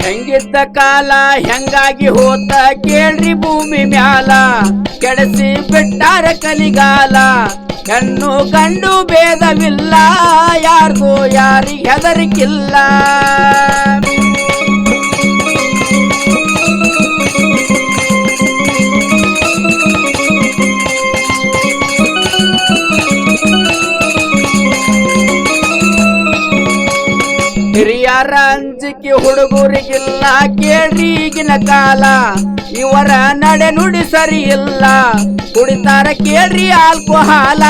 ಹೆಂಗಿದ್ದ ಕಾಲ ಹೆಂಗಾಗಿ ಹೋತ ಕೇಳ್ರಿ ಭೂಮಿ ಮ್ಯಾಲ ಕೆಡಸಿ ಬಿಟ್ಟಾರ ಕಲಿಗಾಲ ಹೆಣ್ಣು ಗಂಡು ಭೇದವಿಲ್ಲ ಯಾರ್ದು ಯಾರಿಗೆ ಹೆದರಿಕಿಲ್ಲ ಹಿರಿಯರ ಅಂಜಿಕೆ ಹುಡುಗರಿಗಿಲ್ಲ ಕೇಳ್ರಿ ಈಗಿನ ಕಾಲ ಇವರ ನಡೆ ನುಡಿ ಸರಿ ಇಲ್ಲ ಕುಡಿತಾರ ಕೇಳ್ರಿ ಆಲ್ಕೋಹಾಲ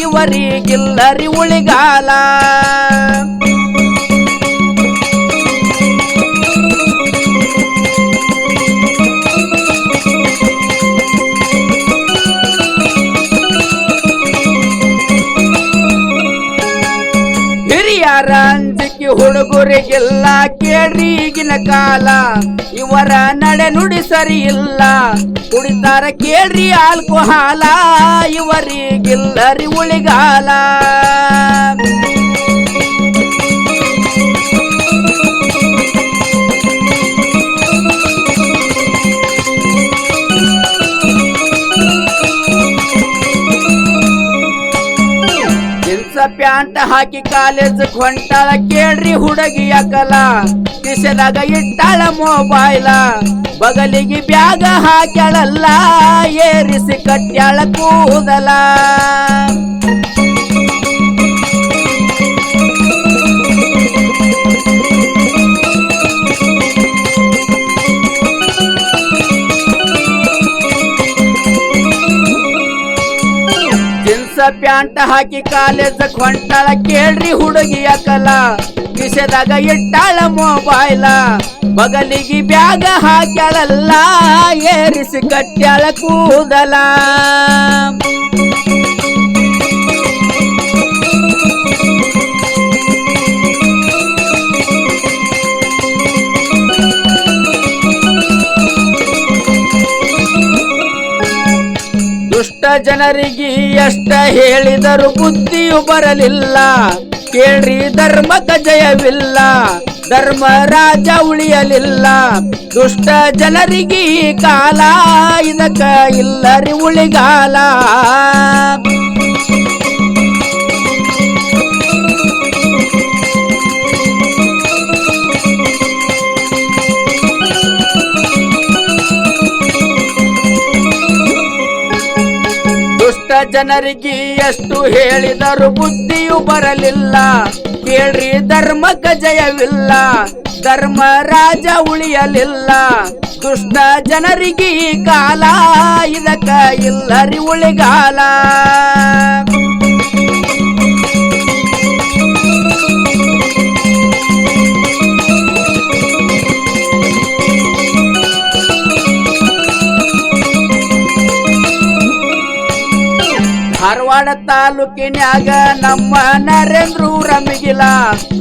ಇವರಿಗಿಲ್ಲರಿ ಉಳಿಗಾಲ ಹಿರಿಯರ ಅಂಜಿಕೆ ಹುಡುಗರಿಗಿಲ್ಲ ಕೇಳ್ರಿ ಈಗಿನ ಕಾಲ ಇವರ ನಡೆ ನುಡಿ ಸರಿ ಇಲ್ಲ ಕುಡಿತಾರ ಕೇಳ್ರಿ ಆಲ್ಕೋಹಾಲ ಇವರಿಗಿಲ್ಲರಿ ಉಳಿಗಾಲ ಪ್ಯಾಂಟ್ ಹಾಕಿ ಕಾಲೇಜ್ ಹೊಂಟಾಳ ಕೇಳ್ರಿ ಹುಡುಗಿಯ ಕಲ ಕಿಸೆದಾಗ ಇಟ್ಟಾಳ ಮೊಬೈಲ ಬಗಲಿಗೆ ಬ್ಯಾಗ ಹಾಕ್ಯಾಳಲ್ಲ ಏರಿಸಿ ಕಟ್ಯಾಳ ಕೂದಲ ಪ್ಯಾಂಟ್ ಹಾಕಿ ಕಾಲೇಜ್ ಹೊಂಟಾಳ ಕೇಳ್ರಿ ಹುಡುಗಿಯ ಕಲ ಕಿಸೆದಾಗ ಇಟ್ಟಾಳ ಮೊಬೈಲ ಬಗಲಿಗೆ ಬ್ಯಾಗ ಹಾಕ್ಯಾಳಲ್ಲ ಏರಿಸಿ ಕಟ್ಯಾಳ ಕೂದಲ ದುಷ್ಟ ಜನರಿಗೆ ಎಷ್ಟ ಹೇಳಿದರು ಬುದ್ಧಿಯು ಬರಲಿಲ್ಲ ಕೇಳ್ರಿ ಧರ್ಮಕ ಜಯವಿಲ್ಲ ಧರ್ಮ ರಾಜ ಉಳಿಯಲಿಲ್ಲ ದುಷ್ಟ ಜನರಿಗೆ ಈ ಕಾಲ ಇದಕ್ಕ ಇಲ್ಲರಿ ಉಳಿಗಾಲ ಜನರಿಗೆ ಎಷ್ಟು ಹೇಳಿದರು ಬುದ್ಧಿಯು ಬರಲಿಲ್ಲ ಕೇಳ್ರಿ ಧರ್ಮಕ ಜಯವಿಲ್ಲ ಧರ್ಮ ರಾಜ ಉಳಿಯಲಿಲ್ಲ ದುಷ್ಟ ಜನರಿಗೆ ಈ ಕಾಲ ಇದಕ್ಕ ಇಲ್ಲರಿ ಉಳಿಗಾಲ ಧಾರವಾಡ ತಾಲೂಕಿನ್ಯಾಗ ನಮ್ಮ ನರೇಂದ್ರ ರಮಿಗಿಲ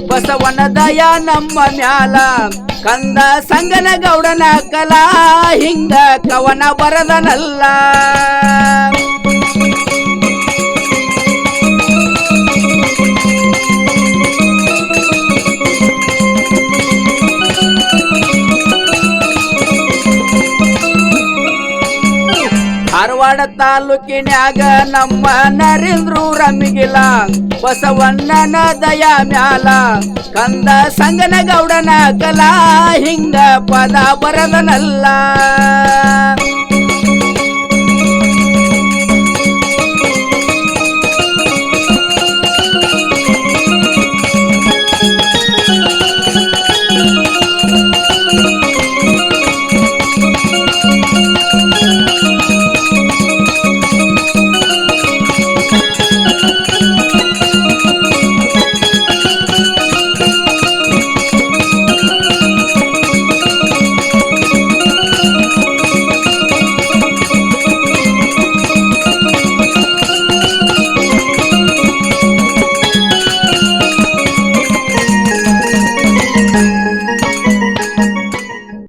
ಬಸವನ ದಯ ನಮ್ಮ ಮ್ಯಾಲ ಕಂದ ಸಂಗನ ಗೌಡನ ಕಲಾ ಹಿಂಗ ಕವನ ಬರದನಲ್ಲ ಧಾರವಾಡ ತಾಲೂಕಿನ್ಯಾಗ ನಮ್ಮ ನರೇಂದ್ರ ರಮಿಗಿಲ ಬಸವಣ್ಣನ ದಯ ಮ್ಯಾಲ ಕಂದ ಸಂಗನ ಗೌಡನ ಕಲಾ ಹಿಂಗ ಪದ ಬರದನಲ್ಲ